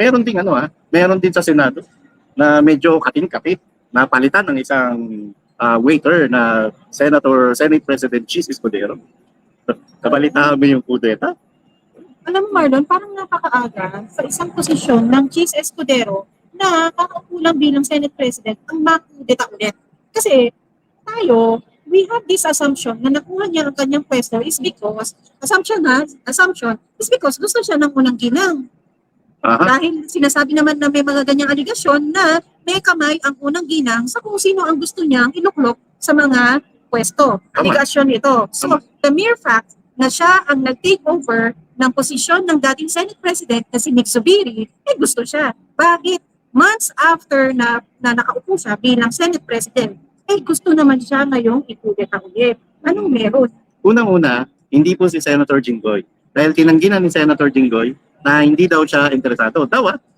meron ding meron din sa Senado na medyo katin-kapit na palitan ng isang waiter na Senate President Chis Escudero. Kabalitaan mo yung kudeta? Alam mo Marlon, parang napakaaga sa isang posisyon ng Chis Escudero na kakaupo lang bilang Senate President ang makudeta ulit. Kasi tayo, we have this assumption na nakuha niya ang kanyang pwesto is because, assumption is because gusto siya ng unang ginang. Dahil sinasabi naman na may mga ganyang aligasyon na may kamay ang unang ginang sa kung sino ang gusto niyang iluklok sa mga pwesto. Aligasyon ito. So, the mere fact na siya ang nag-take over ng posisyon ng dating Senate President na si Nick Zubiri, gusto siya. Bakit? Months after na nakaupo siya bilang Senate President, gusto naman siya ngayong ikudeta ulit. Anong meron? Unang-una, hindi po si Senator Jinggoy. Dahil tinanggi na ni Senator Jinggoy na hindi daw siya interesado.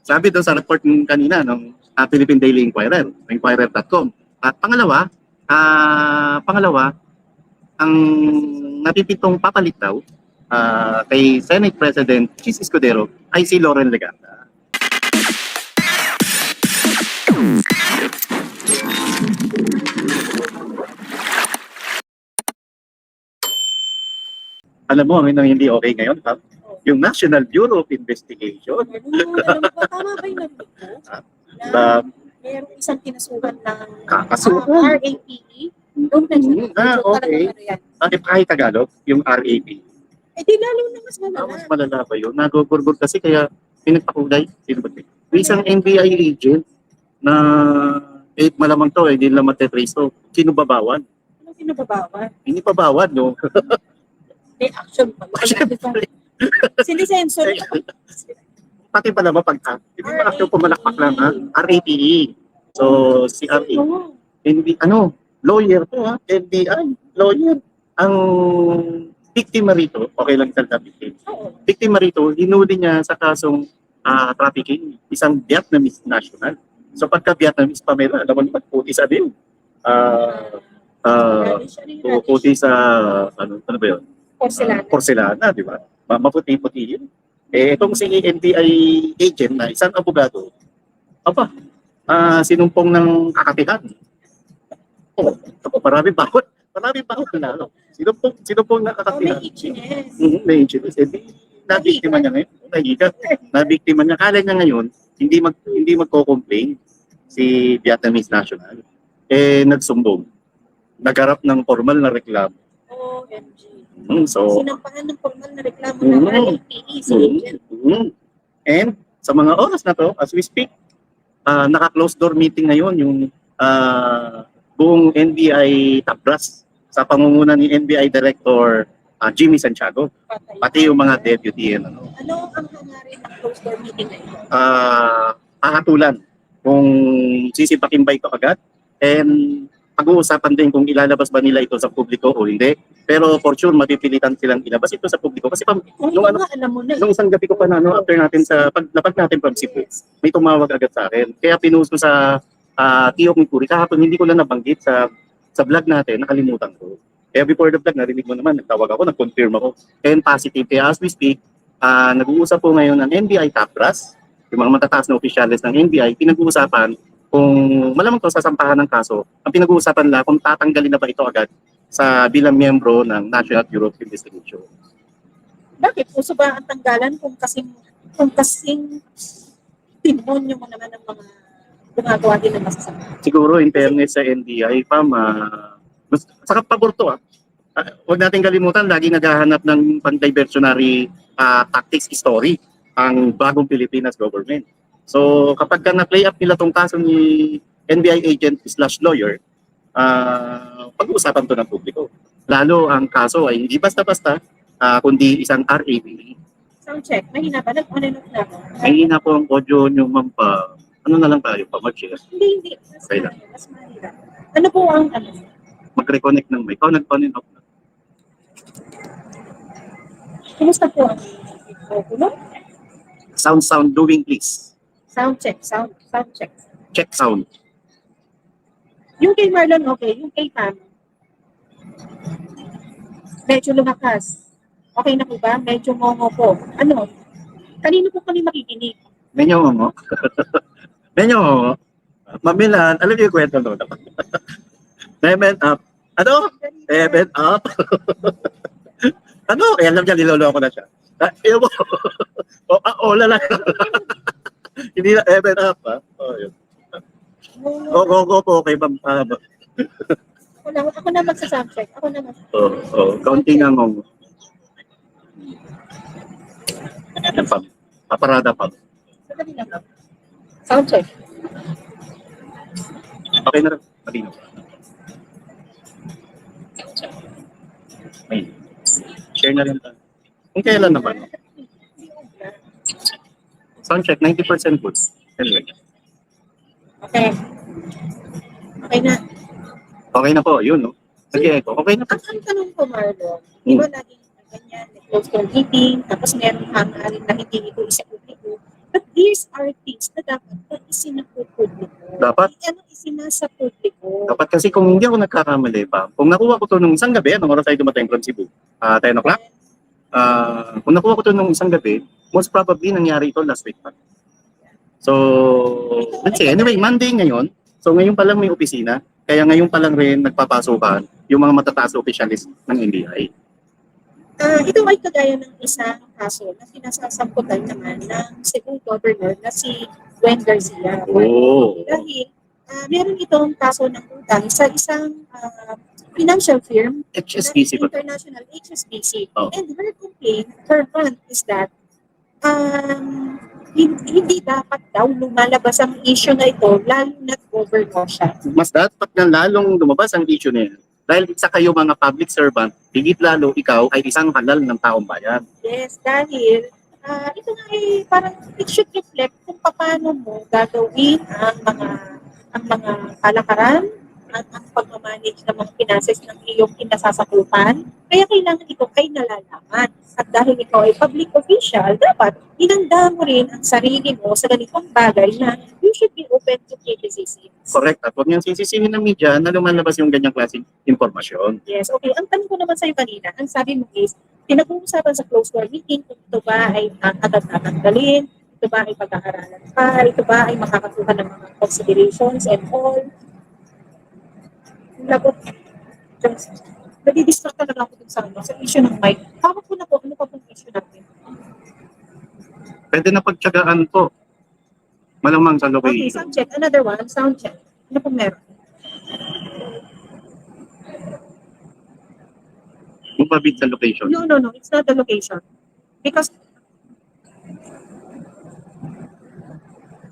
Sabi daw sa report kanina ng Philippine Daily Inquirer, inquirer.com. At pangalawa, ang napipitong papalit daw kay Senate President Chis Escudero ay si Loren Legata. Alam mo, ang hindi okay ngayon, yung National Bureau of Investigation. Alam ko, tama ba yung narinig ko? Na mayroong isang kinasuhan ng RAPE. Okay. Kahit Tagalog, yung RAP. Di lalo na mas malala. Mas malala ba yun? Nagugurgur kasi kaya pinagpakulay. Sino ba ito? Isang NBI agent na malamang to, hindi lang matetrace to. Sino babawan? Anong pinababawan? Hindi pa bawad, no? May action pa. Sinisensor. Pati pala mapagka. Hindi pa action pumalakpak lang, ha? RAPE. So, si RAPE. Lawyer to, ha? NBI. Lawyer. Ang biktima rito, okay lang salita victim. Biktima rito, hinuli niya sa kasong trafficking, isang Vietnamese national. So pagka Vietnamese Pamela, alam mo naman, puti sa din. Puti sa, ano ba yun? Porcelana, di ba? Maputi-puti yun. Itong si NBI agent na isang abogado, sinumpong ng kakatihan. Marami bawat na, ano? Sinumpong ng kakatihan. May itchiness. Nabiktima niya ngayon. Nabiktima niya. Kala niya ngayon, hindi magko-complain si Vietnamese national. Nagsumbong. Nagharap ng formal na reklamo. OMG. So, sinampahan ng formal na reklamo ng RAPE si agent. And sa mga oras na to, as we speak, naka-closed door meeting ngayon yung buong NBI top brass sa pangunguna ni NBI Director Jimmy Santiago, pati yung mga deputy. Ano ang hangarin ng closed door meeting ngayon? Pahatulan kung sisipakin ba ito agad, and pag-uusapan din kung ilalabas ba nila ito sa publiko o hindi. Pero for sure, mapipilitan silang ilabas ito sa publiko. Kasi nung isang gabi ko pa after natin paglapag natin from Cebu, may tumawag agad sa akin. Kaya pinost ko sa Tiyok ni Puri. Kahapon hindi ko lang nabanggit sa vlog natin, nakalimutan ko. Kaya before the vlog, narinig mo naman, nagtawag ako, nag-confirm ako. And positive. Kaya as we speak, nag-uusap po ngayon ng NBI top brass, yung mga matataas na opisyalis ng NBI, pinag-uusapan kung malamang to sasampahan ng kaso. Ang pinag-uusapan lang kung tatanggalin na ba ito agad sa bilang miyembro ng National Bureau of Investigation. Bakit? Uso ba ang tanggalan kung kasing demonyo mo naman ng mga gumagawa din ng masasama? Siguro in fairness sa NBI, saka pabor to. Huwag natin kalimutan, lagi naghahanap ng pang-diversionary tactics story ang bagong Pilipinas government. So kapag na-play up nila tong kaso ni NBI agent / lawyer, pag-uusapan to ng publiko. Lalo ang kaso ay hindi basta-basta, kundi isang RAPE. Sound check. Mahina ba? Nag-on-and-off na ako. Mahina po ang audio nyo, ma'am, ano na lang tayo, mag-share? Hindi. Mas mahina. Ano po ang mag-reconnect ng mic. Nag-on-and-off na. Kumusta po ang microphone? Sound doing, please. Sound check. Check sound. Yung kay Marlon, okay. Yung kay Pam, medyo lumakas. Okay na po ba? Medyo mongo po. Kanino po kami makikinig? Menyo mo. Menyo mo. Mamilan, alam niyo yung kwento no? Seven up. Ano? Seven up. Ano? Eh, alam niya, niloloko na siya. Iyo mo. Ola lang. Hindi na seven up, ha? Oh, yun. Go po, kay Ma'am. Ako na magsa-subject. Ako na Counting na mo. Yan pa. Paparada pa. Sandali lang. Sound check. Okay na rin. Malino. May. Share na rin tayo. Kung kailan naman. Soundcheck, 90% good. Anyway. Okay. Okay na. Okay na po, yun, no? Sige, okay na po. Ang tanong ko, Marlon, di ba laging ganyan, may close door meeting, tapos meron hangarin na hindi ito isa publiko. But these are things na dapat na isinapubliko. Dapat? Ano isinasa publiko? Dapat kasi kung hindi ako nagkakamali pa, kung nakuha ko to nung isang gabi, anong oras tayo dumating from Cebu? 10 o'clock? Kung nakuha ko to nung isang gabi, most probably nangyari ito last week pa. So, let's say, anyway, Monday ngayon, so ngayon pa lang may opisina, kaya ngayon pa lang rin nagpapasukan yung mga matataas na opisyalis ng NBI. Ito ay kagaya ng isang kaso na sinasasamputan naman ng Cebu Governor na si Gwen Garcia. Oh. Dahil meron itong kaso ng utang sa isang financial firm HSBC ba? international HSBC. Oh. And her complaint, her rant is that hindi dapat daw lumalabas ang issue na ito lalo na governor siya. Mas dapat na lalong lumabas ang issue niya. Dahil isa kayo mga public servant, higit lalo ikaw ay isang halal ng taong bayan. Yes, dahil ito nga ay parang it should reflect kung paano mo gagawin ang mga kalakaran at ang pag-manage ng mga finances ng iyong kinasasakupan. Kaya kailangan ito ay nalalaman. At dahil ikaw ay public official, dapat inanda mo rin ang sarili mo sa ganitong bagay na you should be open to criticism. Correct. At huwag niyang sisisihin ng media na lumalabas yung ganyang klaseng impormasyon. Yes, okay. Ang tanong ko naman sa'yo kanina, ang sabi mo is, pinag-uusapan sa closed door meeting kung ito ba ay agad tatanggalin, ito ba ay pag-aaralan pa, ito ba ay makakakuha ng mga considerations and all. Lagot. Nadidistract talaga ako dun sa issue ng mic. Hawak ko na po, ano pa pong issue natin? Pwede na pagtsagaan po. Malamang sa Okay, location. sound check. Another one, sound check. Ano pong meron? Mapabit sa location. No, it's not the location. Because,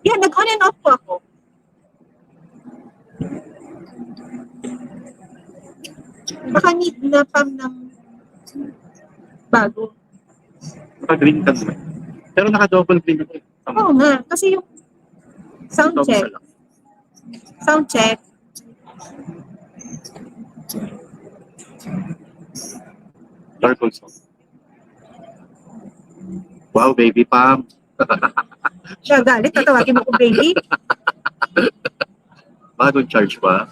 yeah, nag-on and off po ako. Baka need na pang ng bago. Naka-green ka naman. Pero naka-double green ako. Oo nga, kasi yung sound Double check. lang. Sound check. Purple song. Wow, baby Pam. Gagalit, tatawagin mo ko baby. Bagong charge pa.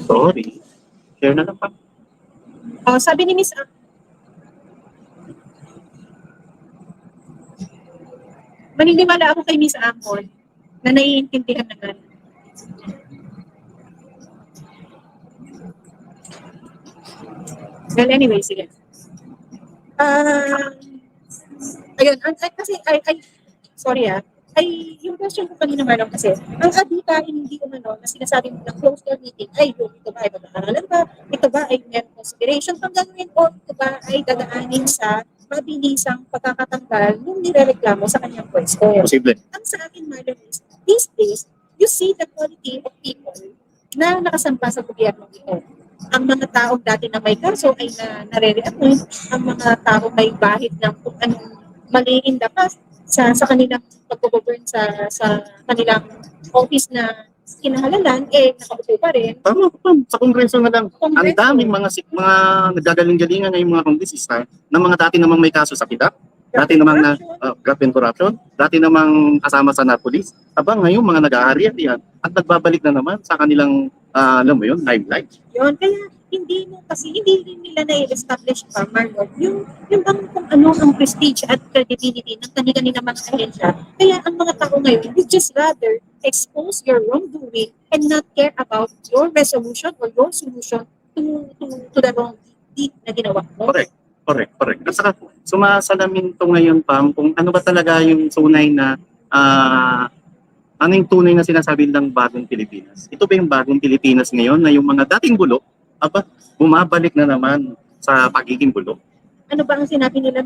Sorry. Share na lang pa. Oh, sabi ni Miss maniniwala ako kay Miss Amon na naiintindihan naman. Well, anyway, sige. Ayun, kasi, sorry yung question ko kanina Marlon kasi, ang adhikain hindi umano na sinasabi mo ng closed door meeting, ay ito ba ay mag-aaralan ba? Ito ba ay meron consideration pang gagawin o ito ba ay dadaanin sa mabilisang pagkakatanggal nung nirereklamo sa kanyang pwesto? Posible. Ang sa akin Marlon is, these days, you see the quality of people na nakasampa sa gobyerno ito. Ang mga taong dati na may kaso ay nare-reappoint, ang mga taong may bahid ng kung anong mali in the past sa kanilang pag-govern sa kanilang office na kinahalalan, nakaupo pa rin. Tama pa. Sa kongreso na lang. Ang Kongreso. daming mga nagagaling-galingan ngayong mga kongresista na mga dati namang may kaso sa PIDAP, dati namang na graft and corruption, dati namang kasama sa Napolis. Abang ngayon mga nag-aari yan at nagbabalik na naman sa kanilang, alam mo yun, limelight. Yun, kaya hindi rin nila na-establish pa, Marlon, yung bang kung ano ang prestige at credibility ng kani-kanina mga ahensya. Kaya ang mga tao ngayon, would just rather expose your wrongdoing and not care about your resolution or your solution to the wrong deed na ginawa mo. Correct. At saka, sumasalamin to ngayon, Pam, kung ano ba talaga yung tunay na ano yung tunay na sinasabi ng bagong Pilipinas. Ito ba yung bagong Pilipinas ngayon na yung mga dating bulok, bumabalik na naman sa pagiging bulok? Ano ba ang sinabi nila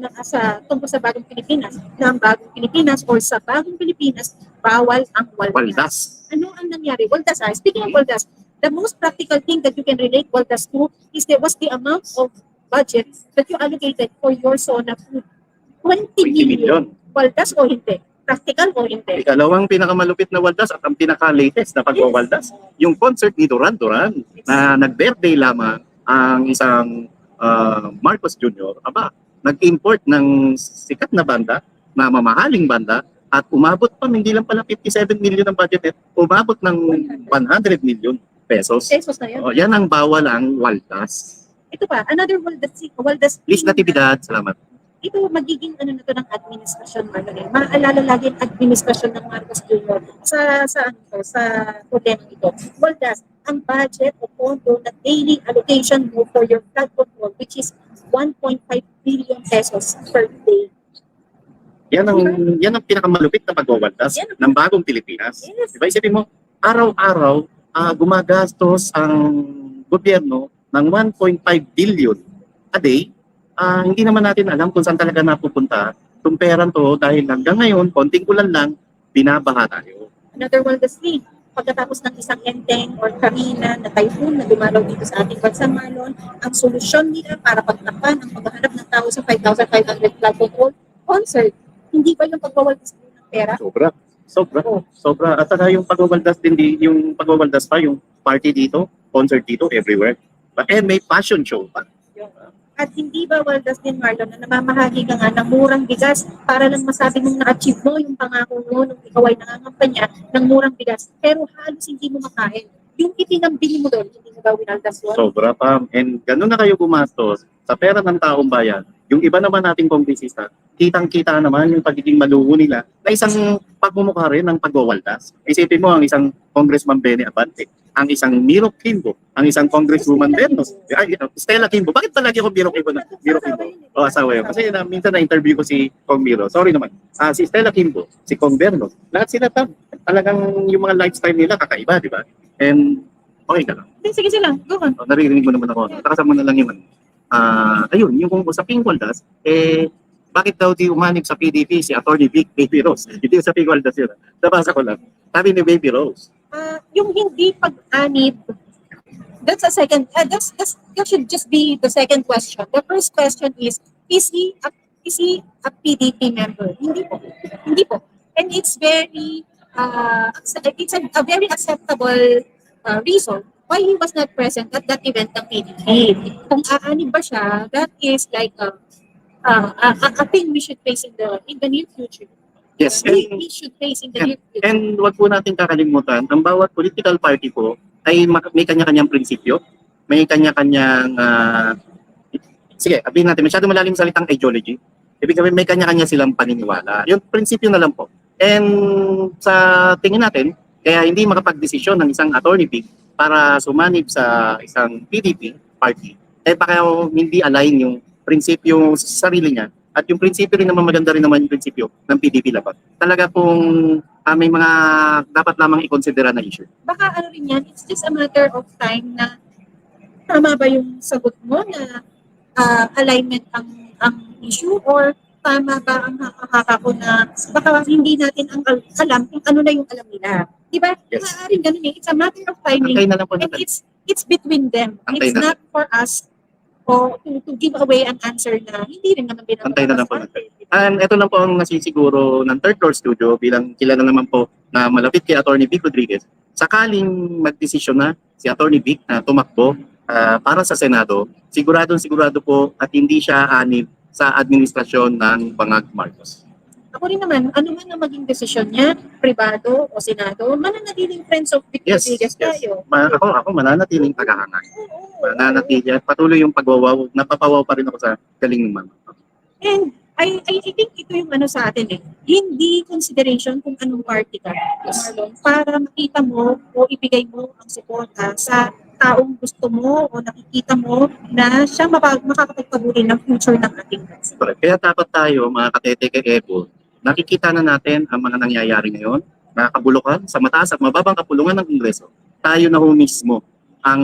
tungkol sa bagong Pilipinas? Na ang bagong Pilipinas or sa bagong Pilipinas, bawal ang waldas. Waldas. Ano ang nangyari? Waldas, speaking of waldas, the most practical thing that you can relate waldas to is was the amount of budget that you allocated for your zona food. 20 million. Waldas o hindi? Practical o hindi? Ikalawang pinakamalupit na waldas at ang pinaka-latest na pagwawaldas, yung concert ni Duran Duran na nag-birthday lamang ang isang Marcos Jr. Nag-import ng sikat na banda, na mamahaling banda, at umabot pa, hindi lang pala 57 million ang budget, umabot ng 100 million pesos. Pesos na yan. Yan ang bawal ang waldas. Ito pa, another waldas. Please, Natividad, salamat. Ito magiging ano na to ng administrasyon, Marlon. Maalala lagi ang administrasyon ng Marcos Jr. sa problema ito. Waldas, ang budget o pondo na daily allocation mo for your flood control, which is 1.5 billion pesos per day. Yan ang pinakamalupit na pagwawaldas ng bagong Pilipinas. Yes. Diba, isipin mo, araw-araw gumagastos ang gobyerno ng 1.5 billion a day. Hindi naman natin alam kung saan talaga napupunta itong perang to dahil hanggang ngayon, konting kulan lang, binabaha tayo. Another waldas thing, pagkatapos ng isang Enteng or Carina na typhoon na dumalaw dito sa ating bansa, Marlon, ang solusyon nila para pagtakpan ang paghahanap ng tao sa 5,500 flood control concert. Hindi ba yung pagwawaldas ng pera? Sobra. At saka yung pagwawaldas din, yung pagwawaldas pa, yung party dito, concert dito, everywhere. And may fashion show pa. At hindi ba waldas din, Marlon, na namamahagi ka nga ng murang bigas para lang masabi mong na-achieve mo yung pangako mo nung ikaw ay nangangampanya ng murang bigas, pero halos hindi mo makain. Yung itinambing mo doon, hindi mo ba winaldas yun? Sobra, Pam. And gano'n na kayo gumastos sa pera ng taong bayan. Yung iba naman nating kongresista, kitang-kita naman yung pagiging maluho nila na isang pagmumukha rin ng pagwawaldas. Isipin mo ang isang Congressman Benny Abante, ang isang Miro Kimbo, ang isang Congresswoman Bernos, Stella Kimbo. Bakit palagi ako Miro Kimbo? Asawa yun. Kasi minsan na-interview ko si Kong Miro. Sorry naman. Si Stella Kimbo, si Kong Bernos. Lahat sila talagang yung mga lifestyle nila kakaiba, di ba? And okay ka lang. Sige lang, go on. Naririnig mo naman ako. Nakasama na lang yung ayun, yung kung usaping waldas, bakit daw di umanib sa PDP si Attorney Vic Baby Rose? Hindi usaping waldas yun. Nabasa ko lang. Sabi ni Baby Rose. Yung hindi pag-anib, that's a second, that should just be the second question. The first question is he a PDP member? Hindi po. And it's very, it's a very acceptable reason why he was not present at that event ng PDP. Kung aanib ba siya, that is like a thing we should face in the near future. Yes. We should face in the near future. And wag po natin kakalimutan, ang bawat political party po ay may kanya-kanyang prinsipyo, may kanya-kanyang, sige, sabihin natin, masyado malalim salitang ideology. Ibig sabihin, may kanya-kanya silang paniniwala. Yung prinsipyo na lang po. And sa tingin natin, kaya hindi makapag-desisyon ng isang attorney big para sumanib sa isang PDP party, baka hindi align yung prinsipyo sa sarili niya. At yung prinsipyo rin naman, maganda rin naman yung prinsipyo ng PDP laban. Talaga pong may mga dapat lamang i-considera na issue. Baka ano rin yan, it's just a matter of time na tama ba yung sagot mo na alignment ang issue or tama ba ang hakako na baka hindi natin ang alam kung ano na yung alam nila. Di ba? Yes. Maaaring ganun eh. It's a matter of timing. Antay na lang po And natin. it's between them. Antay It's na not for us to give away an answer na hindi rin naman binabasa. Antay na lang po natin. And ito lang po ang nasisiguro ng Third Floor Studio bilang kilala naman po na malapit kay Attorney Vic Rodriguez. Sakaling magdesisyon na si Attorney Vic na tumakbo para sa Senado, sigurado po at hindi siya anib sa administrasyon ng Bangag Marcos. Ako rin naman, ano man ang maging desisyon niya, pribado o senado, mananatiling friends of Victor Yes, Rodriguez yes. tayo. Ako mananatiling tagahanga. Oo. Mananatili at patuloy yung pagwawaw. Napapawaw pa rin ako sa galing ng mama. And I think ito yung ano sa atin eh. Hindi consideration kung anong party ka, Marlon, para makita mo o ibigay mo ang suporta sa taong gusto mo o nakikita mo na siya makakapagpabuli ng future ng ating bansa. Correct. Kaya dapat tayo, mga katete kay Evo, nakikita na natin ang mga nangyayari ngayon, na kabulukan sa mataas at mababang kapulungan ng Kongreso. Tayo na ho mismo ang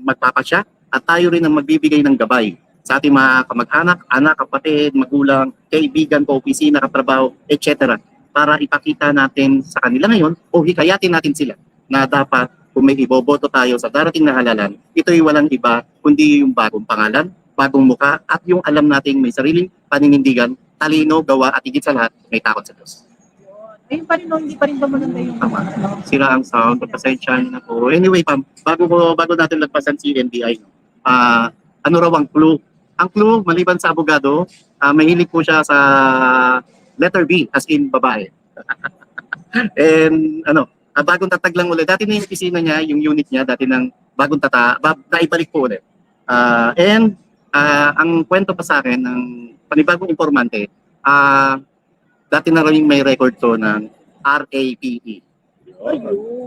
magpapasya at tayo rin ang magbibigay ng gabay sa ating mga kamag-anak, anak, kapatid, magulang, kaibigan, kaopisina, katrabaho, etc. para ipakita natin sa kanila ngayon o hikayatin natin sila na dapat kung may iboboto tayo sa darating na halalan, ito'y walang iba kundi yung bagong pangalan, bagong muka at yung alam nating may sariling paninindigan, talino, gawa at higit sa lahat may takot sa Diyos. Ayun pa rin, no, hindi pa rin ba maganda yung ano? Sira ang sound, pasensya na po. Anyway, Pam, bago natin lagpasan si NBI, ano raw ang clue? Ang clue, maliban sa abogado, mahilig po siya sa letter B, as in babae. And bagong tatag lang ulit. Dati na yung opisina niya, yung unit niya, dati ng bagong naibalik po ulit. Ang kwento pa sa akin ng panibagong informante, dati na rin may record to ng RAPE.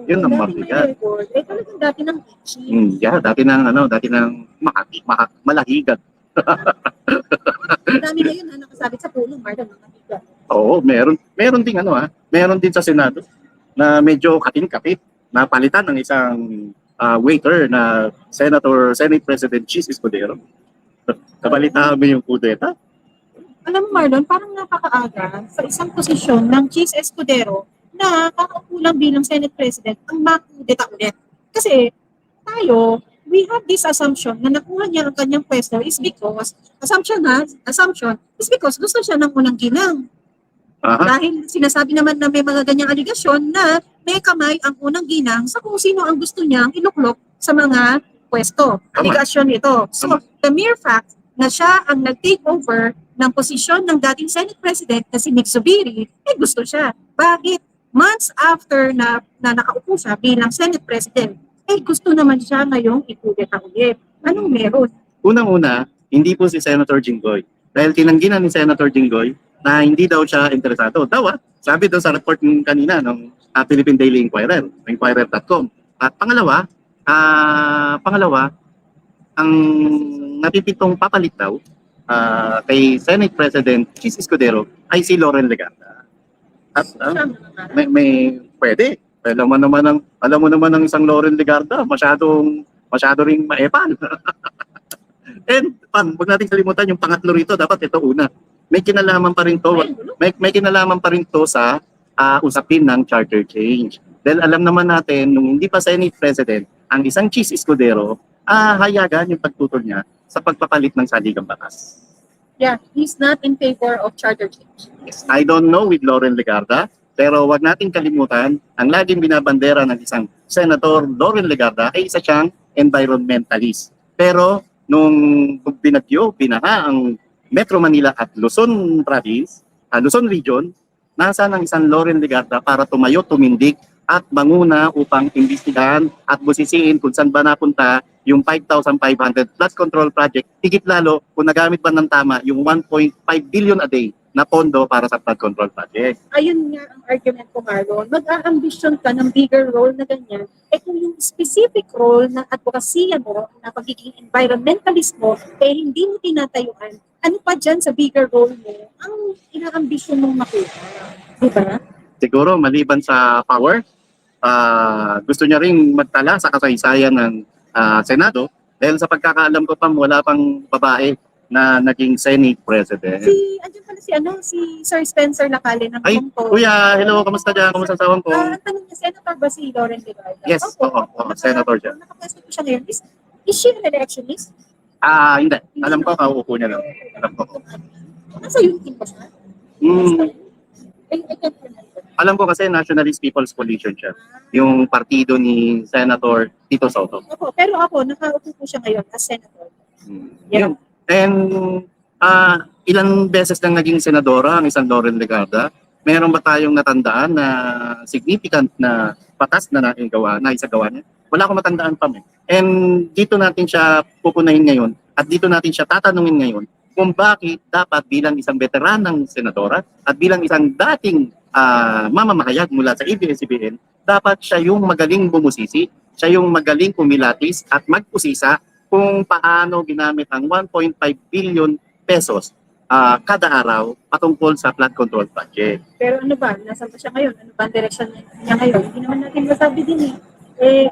Yun ang mabigat. Eh, talagang dati ng itchy. Dati ng malahigat. Ang dami ngayon na nakasabit sa pulong, Marlon, mga bigat. Oo, meron ding meron din sa Senado na medyo kating-kapit na palitan ng isang waiter na Senate President Chis Escudero. Kabalitaan mo yung kudeta? Alam mo, Marlon, parang napakaaga sa isang posisyon ng Chis Escudero na kakaupo lang bilang Senate President ang makudeta ulit. Kasi tayo, we have this assumption na nakuha niya ang kanyang pwesto is because, assumption is because gusto siya ng unang ginang. Aha. Dahil sinasabi naman na may mga ganyang aligasyon na may kamay ang unang ginang sa kung sino ang gusto niyang iluklok sa mga pwesto. Aligasyon ito. So, the mere fact na siya ang nag-take over ng posisyon ng dating Senate President na si Nick Zubiri, gusto siya. Bakit? Months after na nakaupo siya bilang Senate President, gusto naman siya ngayong ikudeta ulit. Anong meron? Unang-una, hindi po si Senator Jinggoy. Dahil tinanggi na ni Senator Jinggoy na hindi daw siya interesado. Sabi daw sa report kanina ng Philippine Daily Inquirer, inquirer.com. At pangalawa, ang napipitong papalit daw kay Senate President Chis Escudero ay si Loren Legarda. At may pwede. Alam mo naman ng isang Loren Legarda, masyado ring maepal. And wag nating kalimutan yung pangatlo rito, dapat ito una. May kinalaman pa rin to. May kinalaman pa rin to sa usapin ng charter change. Dahil alam naman natin nung hindi pa Senate President, ang isang Chis Escudero, hayagan yung pagtutol niya sa pagpapalit ng saligang batas. Yeah, he's not in favor of charter change. Yes, I don't know with Loren Legarda, pero wag nating kalimutan, ang laging binabandera ng isang Senator Loren Legarda ay isa siyang environmentalist. Pero nung binaha ang Metro Manila at Luzon Province, Luzon Region, nasa ng isang Loren Legarda para tumayo, tumindig at manguna upang imbestigahan at busisiin kung saan ba napunta yung 5,500 flood control project, higit lalo kung nagamit ba ng tama yung 1.5 billion a day na pondo para sa flood control project. Ayun nga ang argument ko, Marlon. Mag-a-ambition ka ng bigger role na ganyan, kung yung specific role na advokasya mo, na pagiging environmentalist mo, hindi mo tinatayuan, ano pa dyan sa bigger role mo ang ina-ambition mong makuha? Diba? Siguro maliban sa power, gusto niya ring magtala sa kasaysayan ng Senado dahil sa pagkakaalam ko wala pang babae na naging Senate President. Andiyan pala si Sir Spencer Lacalle ng Ay, Tongtong. kuya, hello, kamusta dyan? Kamusta sa Hong Kong? Ang tanong niya, Senator ba si Loren Legarda? Yes, oo, Senator siya. Nakapwesto po siya ngayon. Is she an electionist? Hindi. Alam ko, kauupo niya lang. Alam ko. Nasa yung team ba siya? I can't remember. Alam ko kasi Nationalist People's Coalition siya. Yung partido ni Senator Tito Soto. Pero ako, nakaupo po siya ngayon as senator. Yeah. And ilang beses lang naging senadora ang isang Lauren Legarda? Meron ba tayong natandaan na significant na batas na naisagawa niya? Wala akong matandaan pa. And dito natin siya pupunahin ngayon at dito natin siya tatanungin ngayon kung bakit dapat bilang isang veteranang senadora at bilang isang dating mamamahayag mula sa ABS-CBN, dapat siya yung magaling bumusisi, siya yung magaling kumilatis at magpusisa kung paano ginamit ang 1.5 billion pesos kada araw patungkol sa flood control project. Pero ano ba, nasaan pa siya ngayon? Ano ba ang direction niya ngayon? Hindi naman natin masabi din eh.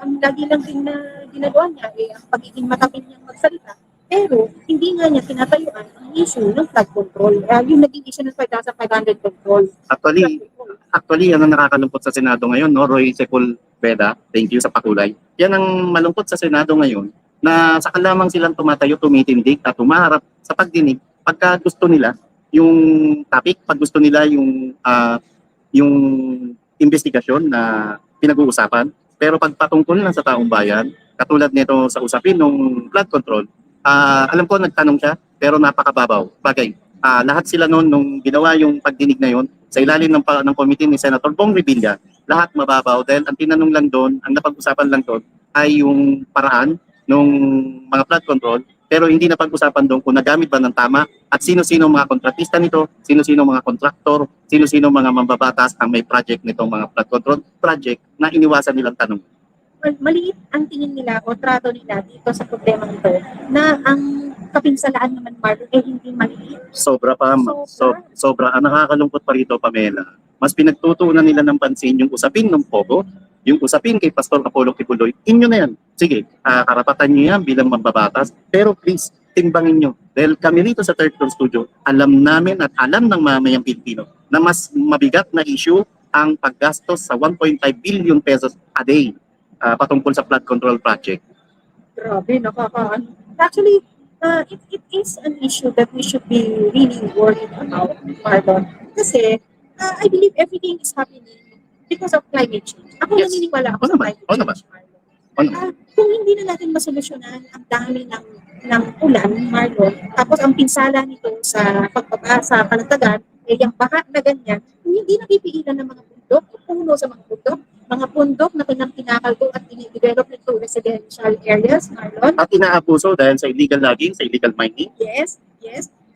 Ang lagi lang din na ginagawa niya, ang pagiging matapid niyang magsalita. Pero, hindi nga niya tinatayuan ang issue ng flood control. Yung naging issue ng 5,500 control. Actually, yan ang nakakalungkot sa Senado ngayon, no? Roy Sepulveda, thank you sa pakulay. Yan ang malungkot sa Senado ngayon, na saka lamang silang tumatayo, tumitindig at humaharap sa pagdinig pagka gusto nila yung topic, pag gusto nila yung investigasyon na pinag-uusapan. Pero pag patungkol lang sa taong bayan, katulad nito sa usapin ng flood control, alam ko nagtanong siya, pero napakababaw. Bagay, lahat sila noon nung ginawa yung pagdinig na yon sa ilalim ng committee ni Senator Bong Revilla, lahat mababaw dahil ang tinanong lang doon, ang napag-usapan lang doon ay yung paraan ng mga flood control, pero hindi na pag-usapan doon kung nagamit ba ng tama at sino-sino mga kontratista nito, sino-sino mga kontraktor, sino-sino mga mambabatas ang may project nitong mga flood control project na iniwasan nilang tanong. Maliit ang tingin nila o trato nila dito sa problema nito na ang kapinsalaan naman, Marlon, hindi maliit. Sobra pa, sobra. Ang nakakalungkot pa rito, Pamela, mas pinagtutuunan nila ng pansin yung usapin ng Pogo, yung usapin kay Pastor Apollo Kibuloy. Inyo na yan. Sige, karapatan nyo yan bilang mambabatas, pero please, timbangin nyo. Dahil kami rito sa Third Floor Studio, alam namin at alam ng mamayang Pilipino na mas mabigat na issue ang paggastos sa 1.5 billion pesos a day patungkol sa flood control project. Grabe, nakakaano. Actually, it is an issue that we should be really worried about, Marlon. Kasi, I believe everything is happening because of climate change. Ako Yes. naniniwala ako Oo sa naman. climate Oo change, naman. Marlon. Kung hindi na natin masolusyonan ang dami ng ulan, Marlon, tapos ang pinsala nito sa pagbaba sa panatagan, yung baha na ganyan, kung hindi napipigilan ng mga bundok, puno sa mga bundok na kinakalbo at dinidevelop into residential areas, Marlon. At inaabuso dahil sa illegal logging, sa illegal mining. Yes.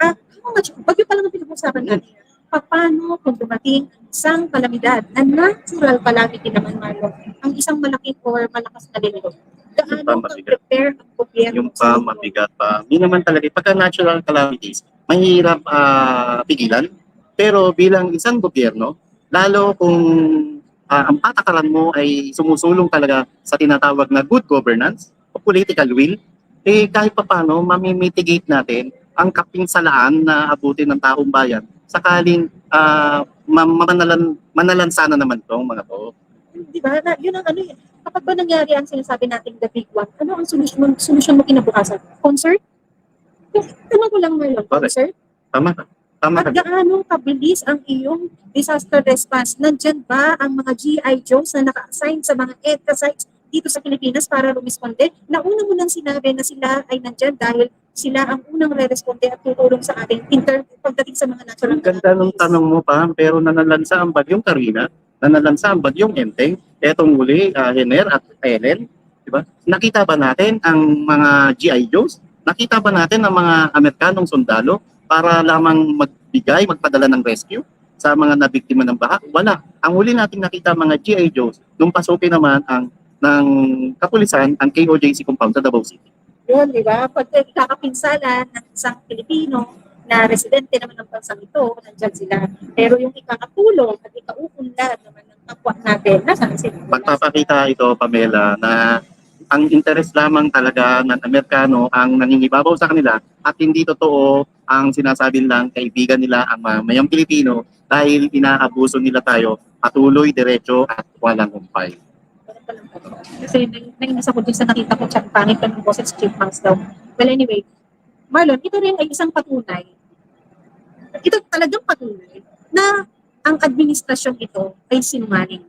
How much? Bagyo pa lang ang pinag-usapan natin. Paano kung dumating ang isang kalamidad na natural calamity naman, Marlon, ang isang malaking or malakas na lindol? Gaano ka-prepare ang gobyerno? Yung pa, mabigat pa. Yun naman talaga, pagka natural calamities, mahirap pigilan. Pero bilang isang gobyerno, lalo kung ang patakaran mo ay sumusulong talaga sa tinatawag na good governance o political will, kahit pa paano, mamimitigate natin ang kapinsalaan na abutin ng taong bayan sakaling manalansa na naman itong mga to. Di ba? Yun ang ano yun. Kapag ba nangyari ang sinasabi natin the big one, ano ang solusyon mo kinabukasan? Concert? Tanong ko lang ngayon, concert? Tama ka. At gaano kabilis ang iyong disaster response? Nandyan ba ang mga GI Joes na naka-assign sa mga EDCA sites dito sa Pilipinas para rumisponde? Nauna mo nang sinabi na sila ay nandyan dahil sila ang unang re-responde at tutulong sa ating pagdating sa mga natural calamities. Ang ganda ng tanong mo pa, pero nanalansa ang bagyong Karina, nanalansa ang bagyong Enteng, etong muli, Hener at Ellen, di ba? Nakita ba natin ang mga GI Joes? Nakita ba natin ang mga Amerikanong sundalo para lamang magpadala ng rescue sa mga nabiktima ng baha? Wala. Ang huli nating nakita mga GI Joes, nung pasukin naman ng kapulisan ang KOJC compound sa Davao City. Yun, di ba? Pag ikakapinsala ng isang Pilipino na residente naman ng bansang ito, nandyan sila. Pero yung ikakatulong at ikauunlad naman ng kapwa natin, nasaan sila? Pagpapakita ito, Pamela, na ang interes lamang talaga ng Amerikano ang nangingibabaw sa kanila at hindi totoo ang sinasabi lang kaibigan nila ang mamayang Pilipino dahil inaabuso nila tayo patuloy, diretso at walang humpay. Kasi nainis ako dun sa nakita ko chat pangit ng boses chipmunks daw. Well anyway, Marlon, ito rin ay isang patunay. Ito talagang patunay na ang administrasyon ito ay sinungaling.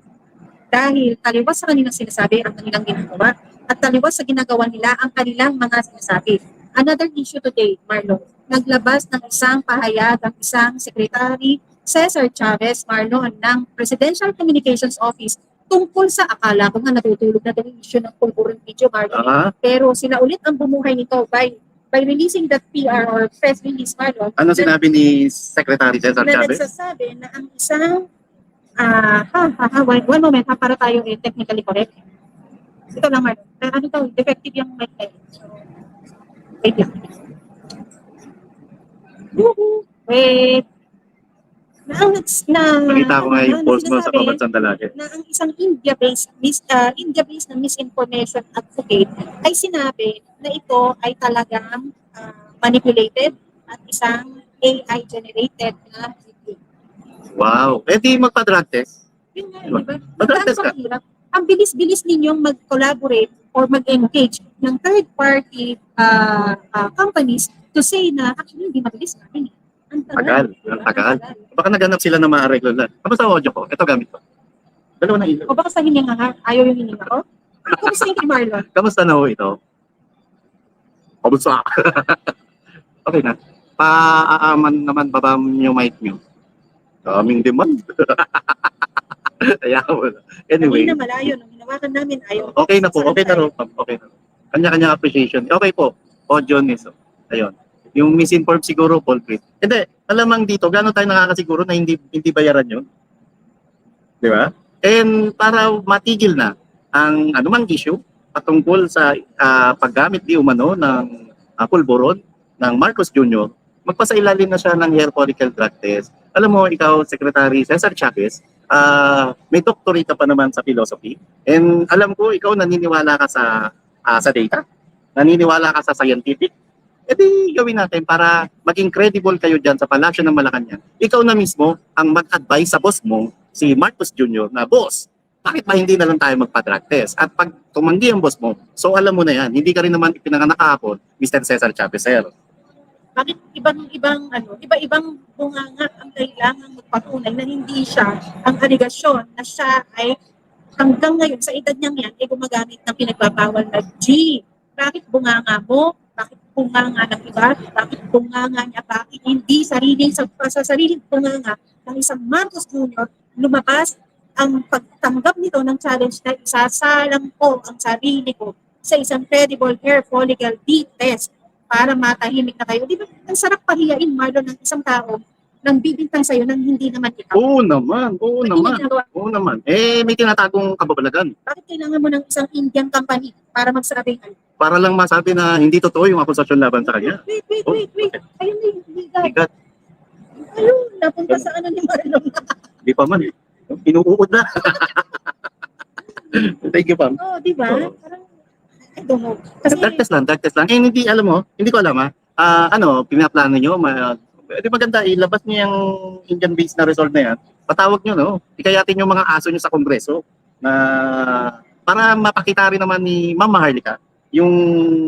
Dahil taliwas sa kanilang sinasabi ang kanilang ginagawa at taliwas sa ginagawa nila ang kanilang mga sinasabi. Another issue today, Marlon, naglabas ng isang pahayag ang isang Secretary Cesar Chavez Marlon ng Presidential Communications Office tungkol sa akala ko nga natutulog na daw yung issue ng pulburon video, Marlon. Ah, Pero sila ulit ang bumuhay nito by releasing that PR or press release, Marlon. ano sinabi ni Secretary Cesar Na Chavez? nagsasabi na ang isang one moment ha, para tayo technically correct. Ito lang, Marlon. Ano to, defective yung mic. So, wait lang. Wait. Nakita ko nga yung post mo sa sinasabi Pambansang Dalaga. na ang isang India-based na misinformation advocate ay sinabi na ito ay talagang manipulated at isang AI-generated na video. Wow. Eh di magpa-drug test. Yun nga, di ba? Mag-drug test ka. Mahirap. Ang bilis-bilis ninyong mag-collaborate or mag-engage ng third-party companies to say na actually hindi mabilis namin. Ang Tagal. diba? Ang tagal. Baka naghanap sila ng mga regular. Kamusta ang audio ko? Ito gamit ko. Dalawa na ilaw. O baka sa hininga ha? Ayaw yung hininga ko? Kumusta yung kay Marlon? Kamusta na ho ito? Kamusta? Okay na. Paaaman naman baba yung mic nyo. Daming demand. Kaya wala. Anyway. Kanina malayo, nung hinawakan namin ayaw. Okay na po. Okay na ro. Okay na. Kanya-kanya appreciation. Okay po. Audio niso. Ayun. Yung misinformed siguro, culprit. Hindi. Alamang dito, gano'n tayo nakakasiguro na hindi bayaran yun? Di ba? And para matigil na ang anumang issue patungkol sa paggamit di umano ng pulburon ng Marcos Jr., magpasailalim na siya ng hair follicle drug test. Alam mo, ikaw, Secretary Cesar Chavez, may doctorate ka pa naman sa philosophy. And alam ko, ikaw naniniwala ka sa data, naniniwala ka sa scientific. E di gawin natin para maging credible kayo dyan sa palasyo ng Malacanang. Ikaw na mismo ang mag-advise sa boss mo, si Marcos Jr., na boss, bakit ba hindi na lang tayo magpa-drug test? At pag tumanggi ang boss mo, so alam mo na yan, hindi ka rin naman ipinanganak kahapon, Mr. Cesar Chavez, sir. Bakit iba-ibang bunganga ang kailangan magpatunay na hindi siya ang aligasyon na siya ay hanggang ngayon sa edad niyang yan ay gumagamit ng pinagbabawal na G. Bakit bunganga mo? Bakit bunganga ng iba? Bakit bunganga niya? Bakit hindi sa sariling bunganga ng isang Marcos Jr. lumabas ang pagtanggap nito ng challenge na isasalang ko ang sarili ko sa isang credible hair follicle D-test para matahimik na kayo. Di ba, ang sarap pahiyain, Marlon, ng isang tao nang bibintang sa'yo nang hindi naman ikaw. Oo naman, oo Bakit naman, ginagawa? oo naman. Eh, may tinatagong kababalagan. Bakit kailangan mo ng isang Indian company para magsabing ano? Para lang masabi na hindi totoo yung akusasyon laban sa kanya. Wait. Ayun na yung legal. Bigat, Ayun, napunta sa ano ni Marlon. di pa man eh. Inuukod na. Thank you, Pam. Oo, di ba? Oo. Parang, I don't know. Kasi, Drug test lang. Eh, hindi, alam mo, hindi ko alam ha. Pinaplano nyo, di maganda, ilabas niyo yung Indian-based na result na yan. Patawag nyo, no? Ikayatin yung mga aso nyo sa Kongreso na para mapakita rin naman ni Ma'am Maharlika yung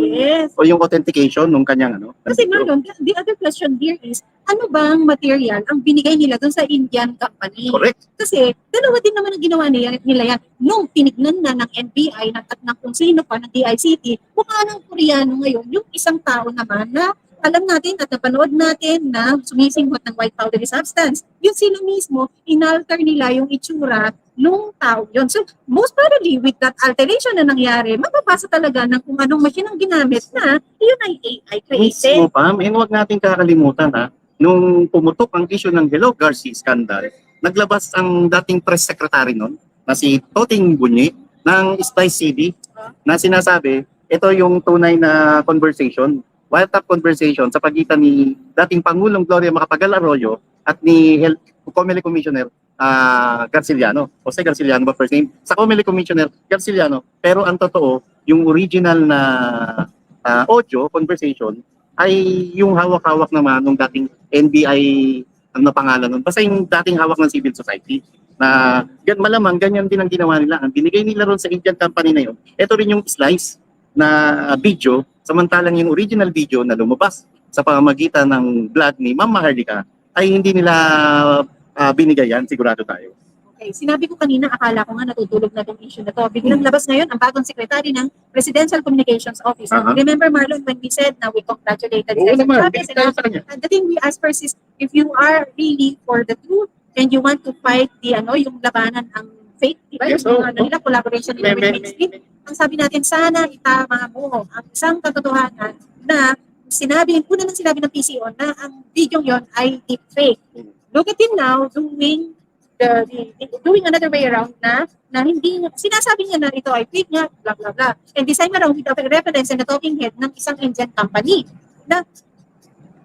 yes. o yung authentication nung kanyang ano. Kasi Marlon, the other question here is, ano bang material ang binigay nila doon sa Indian company? Correct. Kasi dalawa din naman ang ginawa nila yan. Nung tinignan na ng NBI at ng kung sino pa ng DICT, mukha ng Koreano ngayon, yung isang tao naman na alam natin at napanood natin na sumisinghot ng white powdery substance. Yung sila mismo, inalter nila yung itsura nung tao yun. So, most probably, with that alteration na nangyari, mababasa talaga ng kung anong machine ang ginamit na yun ay AI created. Mismo, Pam, and huwag natin kakalimutan ha, nung pumutok ang issue ng Hello Garcia scandal, naglabas ang dating press secretary nun, na si Toting Bunyi, ng Spice CD, na sinasabi, ito yung tunay na conversation, wild-top conversation sa pagitan ni dating Pangulong Gloria Macapagal Arroyo at ni Comelec Commissioner Garciliano. Jose Garciliano ba first name? Sa Comelec Commissioner Garciliano. Pero ang totoo, yung original na audio conversation ay yung hawak-hawak naman ng dating NBI ang pangalan nun. Basta yung dating hawak ng civil society na malamang ganyan din ang ginawa nila. Ang binigay nila ron sa Indian company na yun, ito rin yung slice na video, samantalang yung original video na lumabas sa pamamagitan ng vlog ni Ma'am Maharlika ay hindi nila binigay yan, sigurado tayo. Okay, sinabi ko kanina, akala ko nga natutulog na itong issue na to. Biglang labas ngayon ang bagong secretary ng Presidential Communications Office. Aha. Remember, Marlon, when we said na we congratulated Oo President naman, Chavez, bigyan tayo sa kanya. and the thing we ask first is, if you are really for the truth and you want to fight the yung labanan ang fake, di ba? Yes, Yung oo. mga nila, collaboration nila with mainstream. Ang sabi natin, sana itama mo ang isang katotohanan na una nang sinabi ng PCO na ang video yon ay deep fake. Look at him now doing doing another way around na hindi sinasabi niya na ito ay fake nga, blah blah blah. And this time around with a reference and a talking head ng isang Indian company na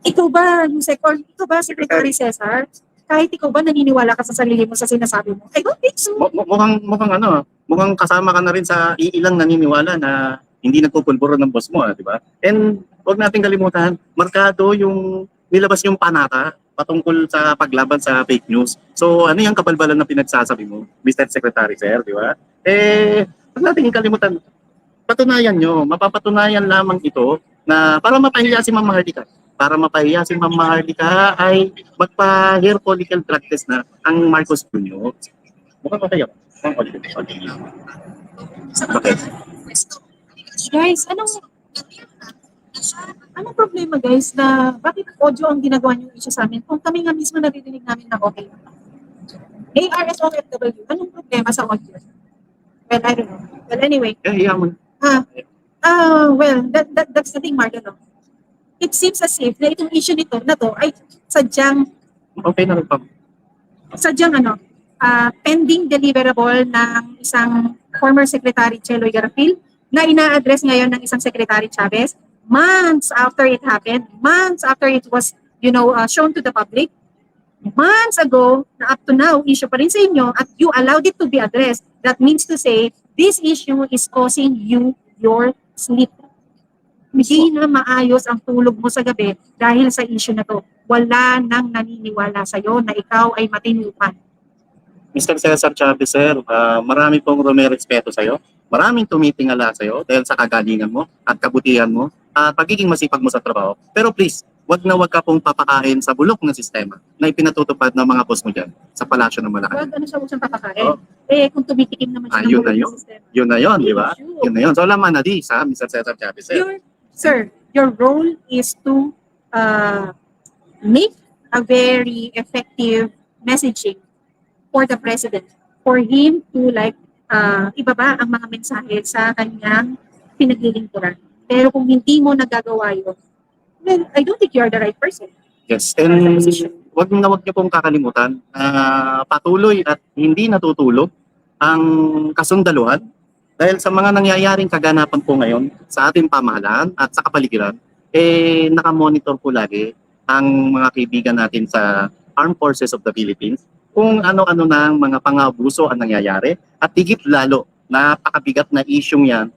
ikaw ba, Yusek, or ikaw ba, Secretary Cesar, kahit ikaw ba naniniwala ka sa sarili mo sa sinasabi mo? I don't think so. Mukhang kasama ka na rin sa iilang naniniwala na hindi nagpupulburo ng boss mo, di ba? And huwag nating kalimutan, markado yung nilabas yung panata patungkol sa paglaban sa fake news. So ano yung kabalbalan na pinagsasabi mo, Mr. Secretary Sir, di ba? Huwag nating kalimutan, patunayan nyo, mapapatunayan lamang ito na para mapahiya si Ma'am Maharlika. Para mapahiya si Ma'am Maharlika ay magpa-hair follicle drug test na ang Marcos Jr. Mukhang mataya. Okay. Guys, anong problema guys na bakit audio ang ginagawa niyo issue sa amin kung kami nga mismo naririnig namin na okay lang? ARS OFW, anong problema sa audio? Well, I don't know. Well, anyway. Kaya mo. Well, that's the thing, Marlon. No? It seems as if na itong issue na to ay sadyang Okay na rin pa. pending deliverable ng isang former Secretary Cheloy Garapil na ina-address ngayon ng isang Secretary Chavez months after it happened, months after it was, shown to the public, months ago, na up to now, issue pa rin sa inyo at you allowed it to be addressed. That means to say, this issue is causing you your sleep. Hindi na maayos ang tulog mo sa gabi dahil sa issue na to. Wala nang naniniwala sa'yo na ikaw ay matinupan. Mr. Cesar Chavez, sir, marami pong rumerespeto sa'yo. Maraming tumitingala sa'yo dahil sa kagalingan mo at kabutihan mo at pagiging masipag mo sa trabaho. Pero please, wag ka pong papakain sa bulok ng sistema na ipinatutupad ng mga boss mo dyan sa palasyo ng Malacanang. Wag siya usang papakain. Oh. Kung tumitikim naman siya Yun ng na bulok yun. ng sistema. Yun na yun, di ba? Sure. Yun na yun. So, laman na di sa Mr. Cesar Chavez, sir. Your role is to make a very effective messaging for the president, for him to ibaba ang mga mensahe sa kanyang pinaglilingkuran. Pero kung hindi mo nagagawa yun, then I don't think you are the right person. Yes, and wag niyo pong kakalimutan, patuloy at hindi natutulog ang kasundaluhan dahil sa mga nangyayaring kaganapan po ngayon sa ating pamahalaan at sa kapaligiran, nakamonitor po lagi ang mga kaibigan natin sa Armed Forces of the Philippines kung ano-ano na ang mga pang-abuso ang nangyayari at higit lalo, napakabigat na isyong yan,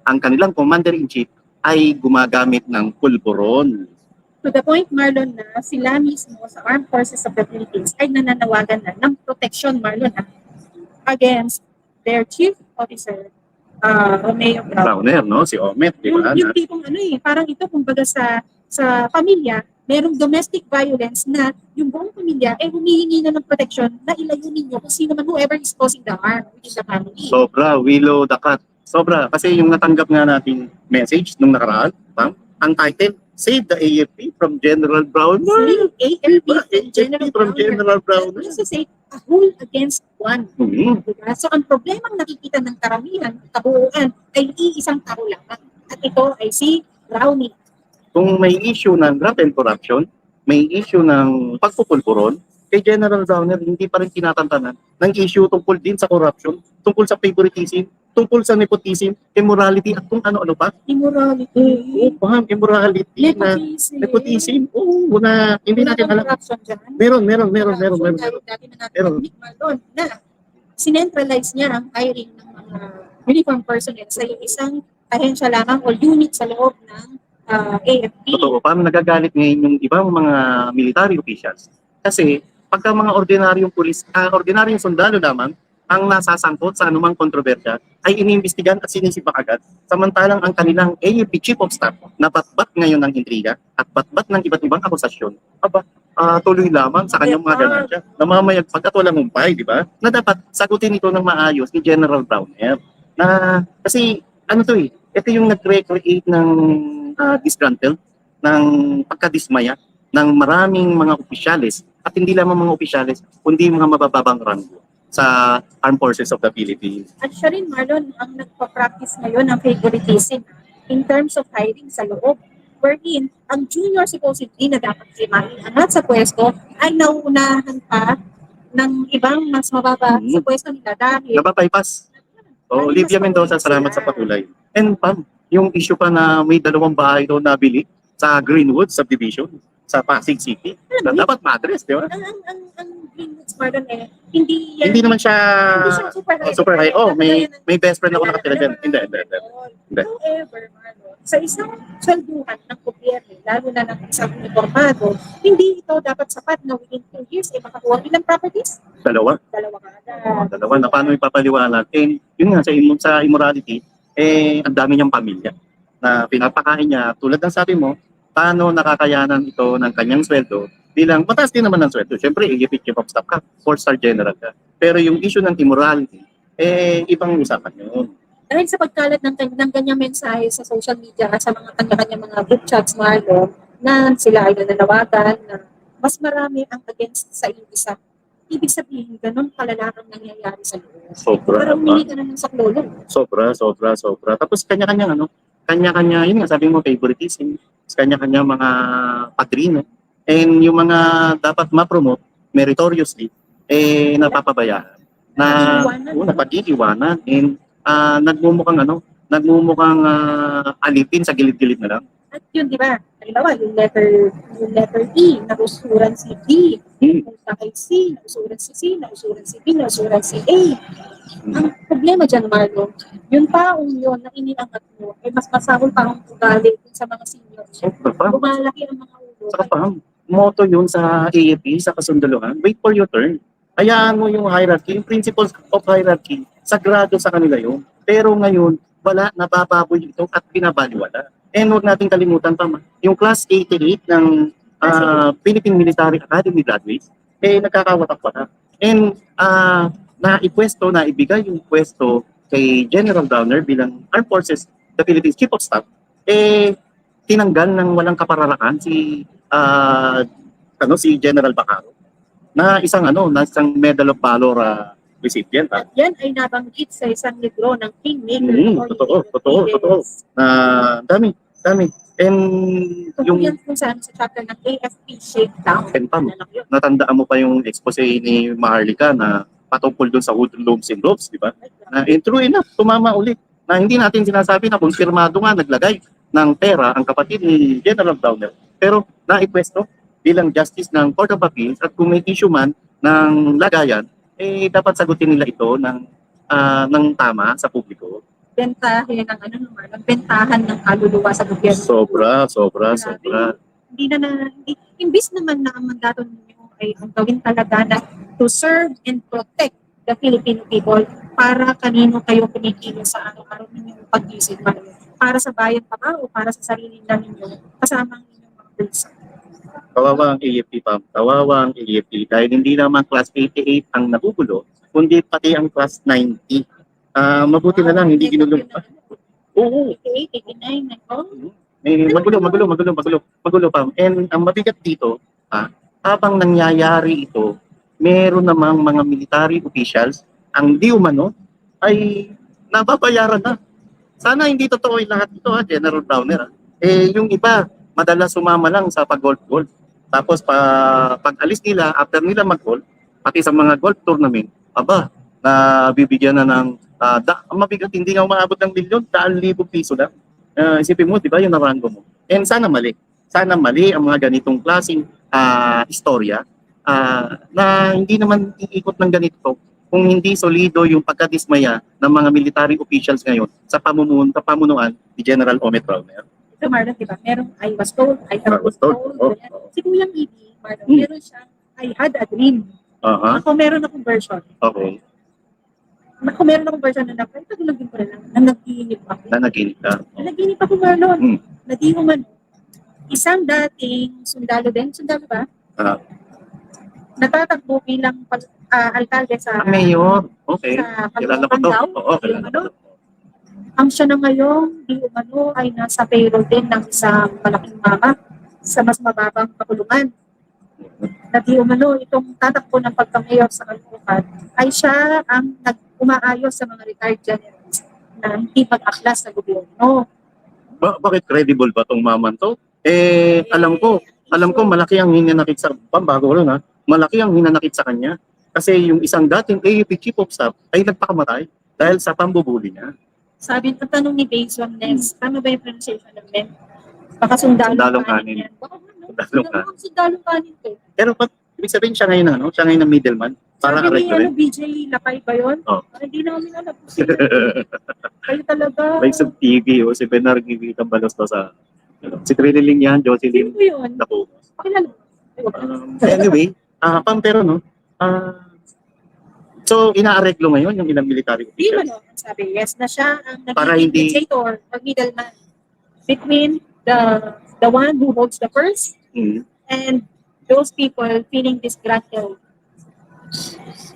ang kanilang Commander-in-Chief ay gumagamit ng pulburon. To the point, Marlon, na sila mismo sa Armed Forces of the Philippines ay nananawagan na ng protection, Marlon, against their Chief Officer, Romeo Browner, no? Si Omet, di ba? Yung tipong parang ito, kumbaga sa pamilya, merong domestic violence na yung buong pamilya humihingi na ng protection na ilayo ninyo kung sino man whoever is causing the harm within the family. Sobra, willow the cut. Sobra. Kasi yung natanggap nga nating message nung nakaraan, ang title, Save the AFP from General Browner. Save AFP from General Browner. Just to say, a whole against one. Mm-hmm. Diba? So ang problemang nakikita ng karamihan, kabuuan, ay iisang tao lamang. At ito ay si Brownie. Kung may issue ng graft and corruption, may issue ng pagpupulburon, kay General Browner hindi pa rin tinatantanan ng issue tungkol din sa corruption, tungkol sa favoritism, tungkol sa nepotism, immorality, at kung ano-ano pa. Immorality. Immorality na nepotism. Oo, hindi natin alam. Meron. Dati na natin Marlon na sinentralize niya ang hiring ng mga uniform personnel sa isang ahensya lamang o unit sa loob ng AFP. Totoo, paano nagagalit ngayon yung ibang mga military officials? Kasi pagka mga ordinaryong pulis, ordinaryong sundalo lamang ang nasasangkot sa anumang kontrobersya ay iniimbestigahan at sinisipak agad. Samantalang ang kanilang AFP Chief of Staff na batbat ngayon ng intriga at batbat ng iba't ibang akusasyon, tuloy lamang sa kanyang mga ganansya. Namamayagpag at walang humpay, di ba? Na dapat sagutin ito ng maayos ni General Browner. Na, kasi ano to ito yung nag-create ng disgruntled, ng pagkadismaya ng maraming mga opisyalis at hindi lamang mga opisyalis, kundi mga mabababang ranggo sa Armed Forces of the Philippines. At siya rin, Marlon, ang nagpa-practice ngayon ng favoritism in terms of hiring sa loob. Wherein, ang junior supposedly na dapat maiangat sa pwesto ay nauunahan pa ng ibang mas mababa sa pwesto nila dahil Nababypass. Dahil Olivia mas Mendoza, mabilis salamat sila. sa patulay. And Pam, yung issue pa na may 2 bahay daw nabili sa Greenwood subdivision sa Pasig City. Alam mo, Dapat ma-address, di ba? ang Greenwoods, Marlon, hindi yan, Hindi naman siya hindi siya super high. Oh, may Kaya- may best friend ako kaya- nakatira dyan. Hindi. Hindi. However, Marlon, sa isang swelduhan ng gobyerno, lalo na ng isang uniformado, hindi ito dapat sapat na within 2 years ay makakuha ilang properties? Dalawa. Dalawa ka agad. Dalawa na paano ipapaliwanag? And yun nga, sa immorality, ang dami niyang pamilya na pinapakain niya. Tulad ng sabi mo, paano nakakayanan ito ng kanyang sweldo bilang mataas din naman ng sweldo. Siyempre, AFP Chief of Staff ka, 4-star general ka. Pero yung issue ng immorality, ibang usapan yun. Dahil sa pagkalat ng kanyang mensahe sa social media at sa mga kanya-kanya mga group chats, Marlon, na sila ay nananawagan na mas marami ang against sa isa. Ibig sabihin, ganun kalalakang nangyayari sa loob. Sobra. Parang humingi ka na ng saklolo. Sobra. Tapos kanya-kanya, kanya-kanya, yun nga, sabi mo, favoritism. Kanya-kanya mga padrino. And yung mga dapat ma-promote meritoriously, napapabayaan. Napag-iiwanan. And nagmumukhang alipin sa gilid-gilid na lang. At yun, di ba? Halimbawa, yung letter E, nausuran si D, punta kay C, nausuran si C, nausuran si B, nausuran si A. Ang problema dyan, Marlon, yung taong yun na iniangat mo, ay mas masahol pa ang ugali sa mga seniors. Sobra pa. Lumalaki ang mga ulo. Saka pa, motto yun sa AFP, sa kasundalohan, wait for your turn. Hayaan mo yung hierarchy, yung principles of hierarchy, sagrado sa kanila yun. Pero ngayon, wala, nabababoy ito at binabaliwala. And huwag natin kalimutan pa, yung class 88 ng Philippine Military Academy graduates, nagkakawatak-watak. And naibigay yung pwesto kay General Browner bilang Armed Forces, the Philippines Chief of Staff, tinanggal ng walang kapararakan si General Bacaro na isang Medal of Valor recipient. At yan ay nabanggit sa isang libro ng Kingmaker. Totoo. Dami. And yung yan kung saan sa chapter ng AFP Shakedown. And Pam, natandaan mo pa yung expose ni Maharlika na patungkol doon sa hoodlums and ropes, di ba? Na true enough, tumama ulit. Na hindi natin sinasabi na kumpirmado nga naglagay ng pera ang kapatid ni General Browner. Pero naipwesto bilang justice ng Court of Appeals at kung may issue man ng lagayan, dapat sagutin nila ito ng tama sa publiko. Bentahin ng bentahan ng kaluluwa sa gobyerno. Sobra. Imbis naman na ang mandato ninyo ay ang gawin talaga na to serve and protect the Filipino people para kanino kayo pinigilan sa araw-araw ninyong pag-isip para sa bayan pa ba o para sa sarili na ninyo kasama ang inyong mga bulsa. Kawawa ang AFP, Pam. Kawawa ang AFP dahil hindi naman class 88 ang nabubulo, kundi pati ang class 90. Mabuti na lang, hindi ginulong pa. Oo. 88, 89, Magulo, Pam. And ang mabigat dito, habang nangyayari ito, meron namang mga military officials ang di umano ay nababayaran na. Sana hindi totoo yung lahat ito, General Browner. Yung iba, madalas sumama lang sa pag-golf. Tapos pag-alis nila, after nila mag-golf, pati sa mga golf tournament, na bibigyan na ng mabigat, hindi nga umaabot ng milyon, 1,000 piso lang. Isipin mo, di ba, yung narango mo. And sana mali ang mga ganitong klaseng istorya na hindi naman iikot ng ganito kung hindi solido yung pagkadismaya ng mga military officials ngayon sa pamunuan ni General Omet Browner. So Marlon, diba, merong I was told. Si Kuyang Ibi, Marlon, meron siyang I had a dream. Ako meron akong version. Okay. Kung meron akong version na napay, tagulagin ko na lang, na nag-iinip ako. Nanaginip ka. Nag-iinip ako, Marlon. Hmm. Na di man, isang dating sundalo din, sundalo ba? Ah. Natatakbo bilang alkalde sa Mayor. Okay. sa Kilala ko Caloocan to. daw. Oo, Di kilala umano, ko to. ang siya na ngayon, di umano, ay nasa payroll din ng isang malaking mama sa mas mababang pakulungan. Na di umano, itong tatakbo ng pagka-mayor sa Caloocan ay siya ang umaayos sa mga retired generals na hindi mag-aklas sa gobyerno. Bakit credible ba tong maman to? Alam ko malaki ang hinanakit sa pambago ron ha. Malaki ang hinanakit sa kanya. Kasi yung isang dating AUP chief of staff ay nagpakamatay dahil sa pambubuli niya. Sabi, ang tanong ni Bason Ness, tama ba yung pronunciation ng men? Baka sundalong Sundalong kanin kanin. yan. Baka ano? Sundalong kanin. Sundalong kanin to. Pero ibig sabihin siya ngayon ano? Siya ngayon ang middleman para Sabi ni arresto rin. BJ Lapay ba yun? Oh. Hindi namin alam kung sino. Kayo talaga. May sub TV o si Bernard Givitang Balos to sa si Triniling yan, Jocelyn Sino yun? Napo. Pakilala. Anyway, Pam, pero no, so inaareglo ngayon yung ilang military Di officials. man ang sabi, yes na siya ang Para naging hindi- mediator or middleman between the one who holds the purse Mm. and those people feeling disgruntled.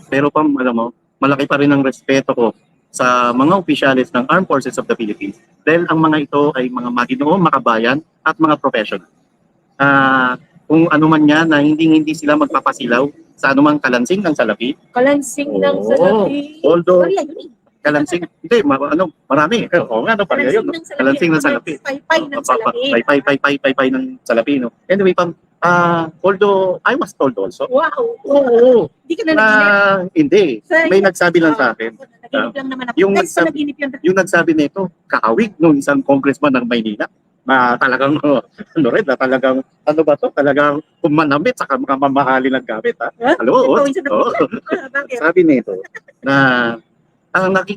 Pero Pam, alam mo, malaki pa rin ang respeto ko sa mga opisyalis ng Armed Forces of the Philippines dahil ang mga ito ay mga maginoo, makabayan at mga professional. Kung ano man yan na hindi sila magpapasilaw sa anumang kalansing ng salapi. Kalansing ng Oo. salapi. Although, Sorry, ayun eh. kalansing, hindi, marami. Oo nga, no, pala yun. No? Kalansing ng salapi. Paypay ng salapi. Pay ng salapi, no? Anyway, Pam, although I was told also, Wow. oo, Hindi ka na na naginip. hindi, may nagsabi lang sa akin. Naginip lang naman ako. Yung Guys, nagsabi- naginip yun. Yung nagsabi nito, kaawig nung isang congressman ng Maynila, na talagang, na talagang, ano ba to, talagang pumanamit sa mga mamahali ng gamit, ha? Huh? Alam mo, Ito, isa na- oo. Bakit? Sabi nito, na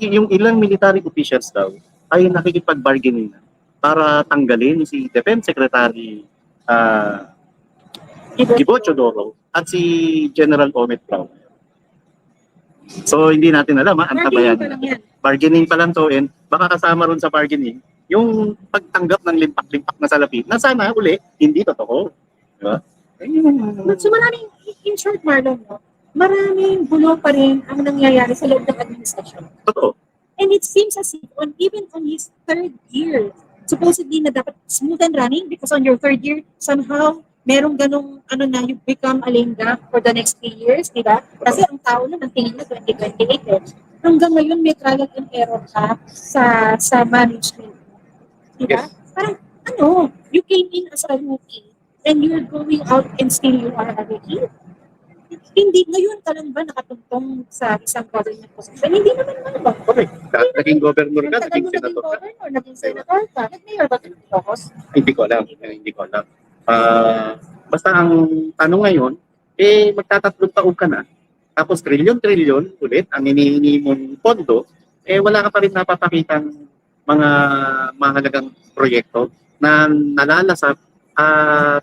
yung ilang military officials daw, ay nakikipag-bargaining na para tanggalin si Defense Secretary Gibo Chodoro at si General Omet Brown. So hindi natin alam ha, ang Bargaining tabayan. pa lang yan. Bargaining pa lang to and baka kasama ron sa bargaining yung pagtanggap ng limpak-limpak na salapi na sana uli hindi totoo. Diba? So maraming, in short Marlon, no? Maraming gulo pa rin ang nangyayari sa loob ng administrasyon. Totoo. And it seems as if even on his third year, supposedly na dapat smooth and running because on your third year, somehow, merong ganong, you become a lame duck for the next 3 years, di ba? Kasi ang tao na, ang tingin na 2028 eh. Hanggang ngayon, may trial and error ka sa management. Di ba? Yes. Parang, you came in as a rookie and you're going out and still you are a rookie. Hindi, ngayon ka lang ba nakatuntong sa isang government position? Hindi naman ba? Okay. Naging governor ka, Tagal naging mo naging senator ka. governor, naging senator ka. Nag-mayor ba ito Ilocos? Hindi ko alam. Hindi ko alam. Basta ang tanong ngayon, magtatatlong taon ka na, tapos trilyon-trilyon ulit ang hinihingi mong pondo, wala ka pa rin napapakitang mga mahalagang proyekto na nalalasap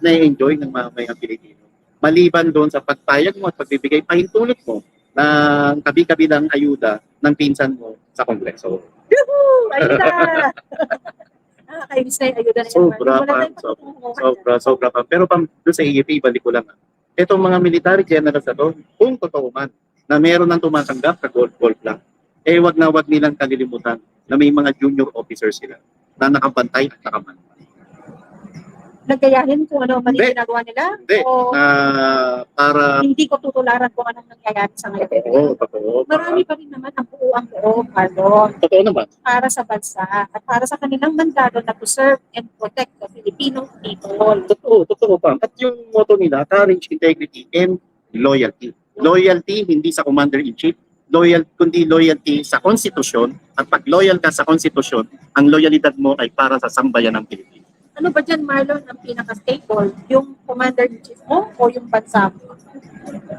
na-enjoy ng mga Pilipino. Maliban doon sa pagpayag mo at pagbibigay pahintulot mo ng kabi-kabilang ayuda ng pinsan mo sa Kongreso. Yuhu! Ayuda! Kainis na yung ayuda na yan. Sobra Wala pa. tayong patutunguhan. Sobra pa. Pero doon sa EAP, balik ko lang. Itong mga military generals na to, kung totoo man, na meron ng tumatanggap sa gold lang, wag nilang kalilimutan na may mga junior officers sila na nakabantay at nakamantan. Nagkayahin kung ano mali Hindi. ginagawa nila? Hindi. O Para, hindi ko tutularan kung anong nangyayari sa ngayon? totoo. Marami pa rin naman ang buuang loob, Marlon, Totoo naman. para sa bansa at para sa kanilang mandado na to serve and protect the Filipino people. Totoo pa. At yung motto nila, courage, integrity, and loyalty. Loyalty, hindi sa commander-in-chief, kundi loyalty sa konstitusyon. At pag loyal ka sa konstitusyon, ang loyalidad mo ay para sa sambayan ng Pilipinas. Ano ba dyan, Marlon, ang pinaka-staple? Yung commander-in-chief mo o yung bansa mo?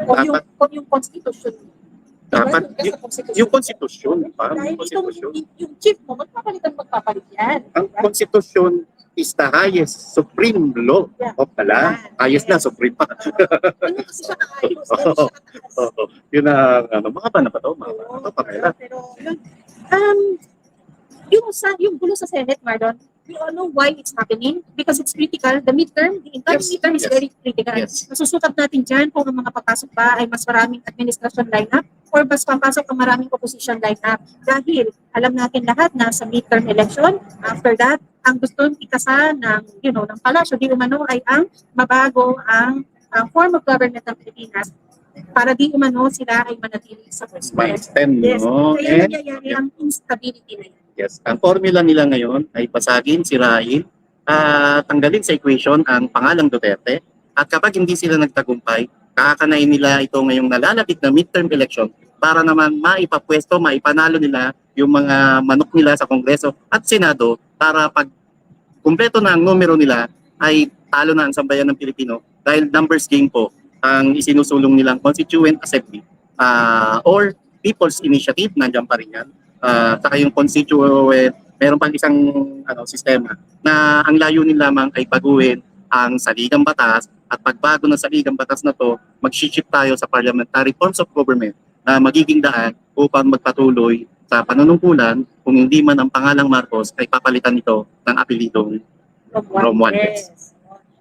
O yung constitution mo? Dapat Diba? Sa yung konstitusyon. Dahil Yung konstitusyon. yung chief mo, magpapalit yan. Ang konstitusyon is the highest supreme law. Yeah. O pala, highest na, supreme pa. Ano kasi siya kaayos, ano siya kataas. Oo, yun ang, mga ba na ba to? Mga ba na to? Pamela. Pero, yun, yung gulo sa Senate, Marlon, you all know why it's happening? Because it's critical. The entire Yes, midterm is yes. very critical. Yes. Masusukat natin dyan kung ang mga papasok ba ay mas maraming administration lineup or mas papasok ang maraming opposition lineup. Dahil alam natin lahat na sa midterm election, after that, ang gusto ikasa ng palasyo, di umano ay ang mabago ang form of government ng Pilipinas para di umano sila ay manatili sa pwesto. May extend, Yes. no? Kaya And, nangyayari ang instability na yan. yes, ang formula nila ngayon ay pasagin, sirain, tanggalin sa equation ang pangalang Duterte, at kapag hindi sila nagtagumpay, kakanain nila ito ngayong nalalapit na midterm election para naman maipapwesto, maipanalo nila yung mga manok nila sa Kongreso at Senado para pag kumpleto na ang numero nila ay talo na ang sambayan ng Pilipino dahil numbers game po ang isinusulong nilang Constituent Assembly or People's Initiative, nandiyan pa rin yan. Saka yung constituent, meron pang isang sistema na ang layunin lamang ay baguhin ang saligang batas at pagbago ng saligang batas na to, mag-shift tayo sa parliamentary forms of government na magiging daan upang magpatuloy sa panunungkulan kung hindi man ang pangalang Marcos ay papalitan ito ng apelidong Romualdez. Yes.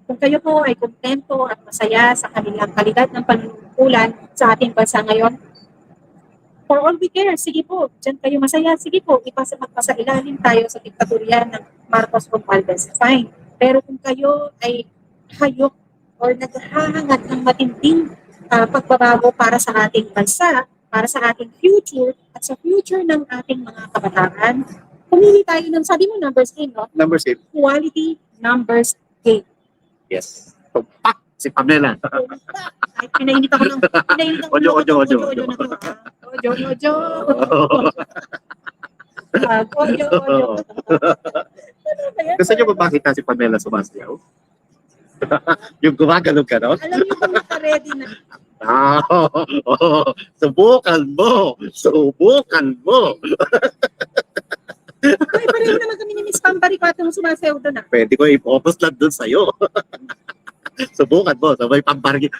Kung kayo po ay kontento at masaya sa kanilang kalidad ng panunungkulan sa ating bansa ngayon, for all we care, sige po, dyan kayo masaya, sige po, magpasailalim tayo sa diktatorya ng Marcos Romualdez. Fine. Pero kung kayo ay hayok or naghahangad ng matinding pagbabago para sa ating bansa, para sa ating future, at sa future ng ating mga kabataan, pumili tayo ng, sabi mo, numbers game, no? Number 6. Quality numbers game. Yes. Tumpak si Pamela. Ay, pinainit ako ng Ojo. Ojo. Gusto niyo ba makita si Pamela sumasayaw? Yung gumagalaw ka, no? Alam niyo kung naka-ready na. Subukan mo! Ay, pareho naman kami ni Miss Pamparicato nung sumasayaw doon ah. Pwede ko i-focus lang dun sa'yo. Subukan mo. So may pambargaining.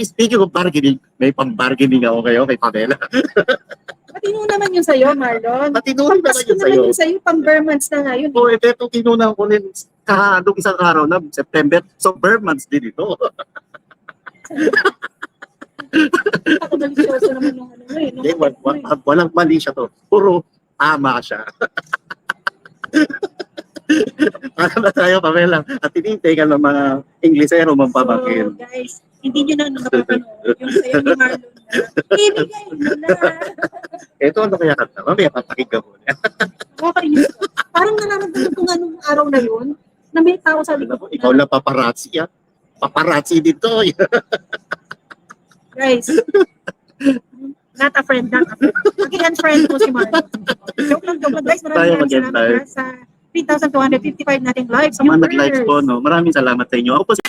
Speaking of bargaining, may pambargaining ako kayo kay Pamela. Matino naman yun sa'yo, Marlon. Patinunan naman Pampasko yun naman sa'yo. yun sa'yo, pang-Burmans na ngayon. So, ito tinunan ko rin nung isang araw na September. So, Burmans din ito. Ako malisyoso naman yung ano eh. Okay, walang mali siya to. Puro tama siya. Para ba tayo, Pamela? At tinintay ka ng mga Inglesero So, mampamakil. guys, hindi nyo na napapanood yung sayo ni Marlon na ibigay mo na. Ito ano kaya kanta? Mamaya papakinggan mo. Nakakainis ko. Parang nararamdaman ko nga nung araw na yun na may tao sa likod ko Ikaw lang paparazzi, ah. Paparazzi dito. guys, not a friend. Mag-i-unfriend ko si Marlon. Joke lang guys. Tayo Maraming salamat mag-end sa 3,255 nating lives. Sa mga nag-likes po, no? Maraming salamat sa inyo. Ako po si